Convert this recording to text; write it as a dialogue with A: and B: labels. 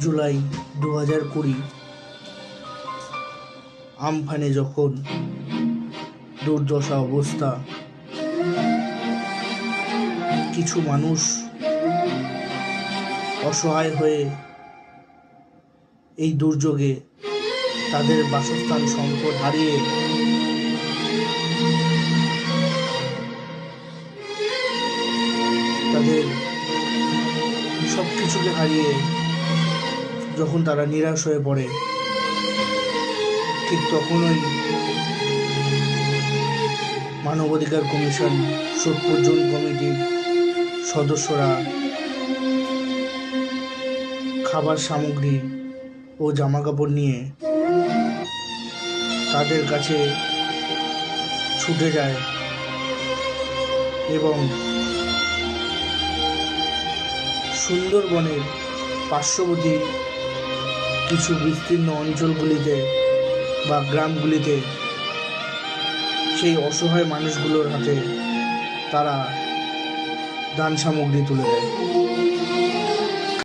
A: জুলাই 2020 আমফানে যখন দুর্দশা অবস্থা, কিছু মানুষ অসহায় হয়ে এই দুর্যোগে তাদের বাসস্থান সম্পদ হারিয়ে তাদের সব কিছুকে হারিয়ে যখন তারা নিরাশ হয়ে পড়ে, ঠিক তখনই মানবাধিকার কমিশন 70 জন কমিটির সদস্যরা খাবার সামগ্রী ও জামাকাপড় নিয়ে তাদের কাছে ছুটে যায় এবং সুন্দরবনের পার্শ্ববর্তী কিছু বিস্তীর্ণ অঞ্চলগুলিতে বা গ্রামগুলিতে সেই অসহায় মানুষগুলোর হাতে তারা দান সামগ্রী তুলে দেয়।